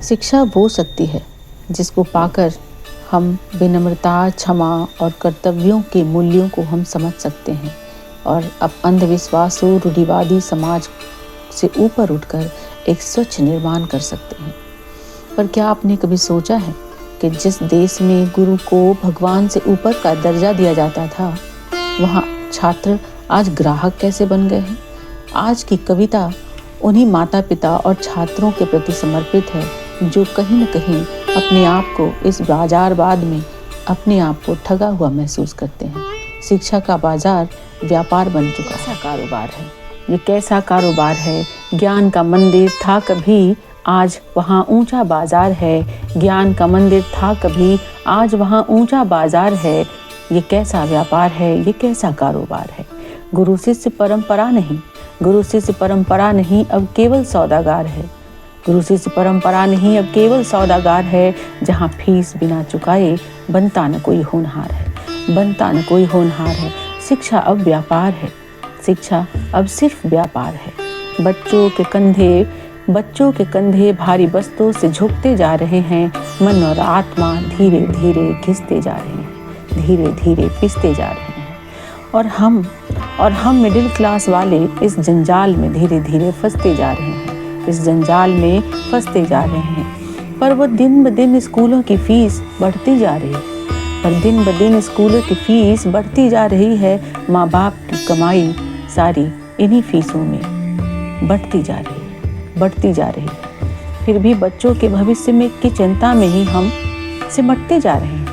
शिक्षा वो शक्ति है जिसको पाकर हम विनम्रता, क्षमा और कर्तव्यों के मूल्यों को हम समझ सकते हैं और अब अंधविश्वासों, रूढ़िवादी समाज से ऊपर उठकर एक स्वच्छ निर्माण कर सकते हैं। पर क्या आपने कभी सोचा है कि जिस देश में गुरु को भगवान से ऊपर का दर्जा दिया जाता था, वहाँ छात्र आज ग्राहक कैसे बन गए हैं? आज की कविता उन्हीं माता पिता और छात्रों के प्रति समर्पित है जो कहीं न कहीं अपने आप को इस बाजारवाद में अपने आप को ठगा हुआ महसूस करते हैं। शिक्षा का बाजार व्यापार बन चुका है। कैसा कारोबार है ये? कैसा कारोबार है? ज्ञान का मंदिर था कभी, आज वहाँ ऊंचा बाजार है। ज्ञान का मंदिर था कभी, आज वहाँ ऊंचा बाजार है। ये कैसा व्यापार है? ये कैसा कारोबार है? गुरु शिष्य परंपरा नहीं, गुरु शिष्य परंपरा नहीं, अब केवल सौदागर है। गुरु शिष्य परंपरा नहीं, अब केवल सौदागर है। जहाँ फीस बिना चुकाए बनता न कोई होनहार है, बनता न कोई होनहार है। शिक्षा अब व्यापार है, शिक्षा अब सिर्फ व्यापार है। बच्चों के कंधे भारी बस्तों से झुकते जा रहे हैं। मन और आत्मा धीरे धीरे घिसते जा रहे हैं, धीरे धीरे पिसते जा रहे हैं। और हम मिडिल क्लास वाले इस जंजाल में धीरे धीरे फंसते जा रहे हैं, इस जंजाल में फंसते जा रहे हैं। पर वो दिन ब दिन स्कूलों की फीस बढ़ती जा रही है, पर दिन ब दिन स्कूलों की फीस बढ़ती जा रही है। माँ बाप की कमाई सारी इन्हीं फीसों में बढ़ती जा रही है, बढ़ती जा रही है। फिर भी बच्चों के भविष्य में की चिंता में ही हम सिमटते जा रहे हैं।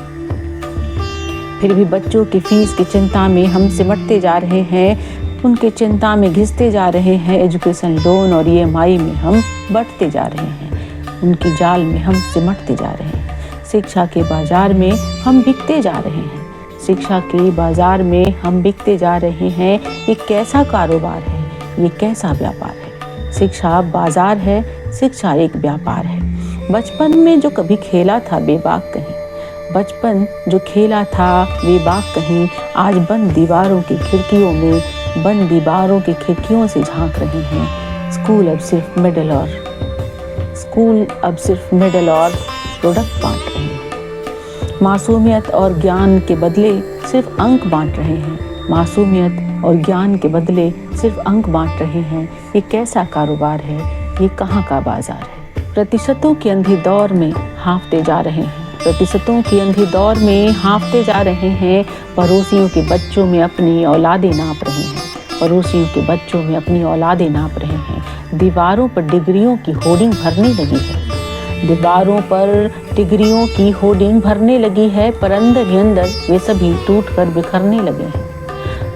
फिर भी बच्चों की फीस की चिंता में हम सिमटते जा रहे हैं, उनके चिंता में घिसते जा रहे हैं। एजुकेशन लोन और EMI में हम बढ़ते जा रहे हैं, उनकी जाल में हम सिमटते जा रहे हैं। शिक्षा के बाजार में हम बिकते जा रहे हैं, शिक्षा के बाजार में हम बिकते जा रहे हैं। ये कैसा कारोबार है? ये कैसा व्यापार है? शिक्षा बाजार है, शिक्षा एक व्यापार है। बचपन में जो कभी खेला था बेबाक कहीं, बचपन जो खेला था बेबाक कहीं, आज बंद दीवारों की खिड़कियों में, बंद दीवारों की खिड़कियों से झांक रहे हैं। स्कूल अब सिर्फ मेडल और प्रोडक्ट बांट रहे हैं। मासूमियत और ज्ञान के बदले सिर्फ अंक बांट रहे हैं, मासूमियत और ज्ञान के बदले सिर्फ अंक बांट रहे हैं। ये कैसा कारोबार है? ये कहाँ का बाजार है? प्रतिशतों की अंधी दौड़ में हाँफते जा रहे हैं, प्रतिशतों की अंधी दौड़ में हाँफते जा रहे हैं। पड़ोसियों के बच्चों में अपनी औलादें नाप रहे हैं, पड़ोसियों के बच्चों में अपनी औलादें नाप रहे हैं। दीवारों पर डिग्रियों की होर्डिंग भरने लगी है, दीवारों पर डिग्रियों की होर्डिंग भरने लगी है, पर अंदर ही अंदर वे सभी टूट कर बिखरने लगे हैं।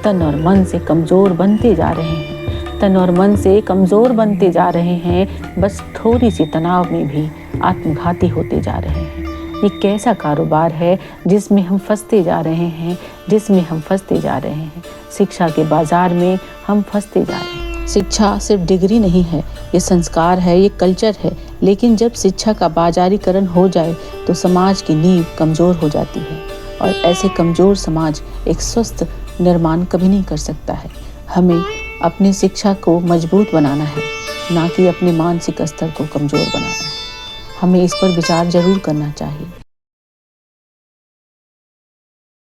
तन और मन से कमज़ोर बनते जा रहे हैं, तन और मन से कमज़ोर बनते जा रहे हैं। बस थोड़ी सी तनाव में भी आत्मघाती होते जा रहे हैं। ये कैसा कारोबार है जिसमें हम फंसते जा रहे हैं, जिसमें हम फंसते जा रहे हैं। शिक्षा के बाजार में हम फंसते जा रहे हैं। शिक्षा सिर्फ डिग्री नहीं है, ये संस्कार है, ये कल्चर है। लेकिन जब शिक्षा का बाजारीकरण हो जाए तो समाज की नींव कमज़ोर हो जाती है और ऐसे कमज़ोर समाज एक स्वस्थ निर्माण कभी नहीं कर सकता है। हमें अपनी शिक्षा को मजबूत बनाना है, ना कि अपने मानसिक स्तर को कमज़ोर बनाना है। हमें इस पर विचार जरूर करना चाहिए।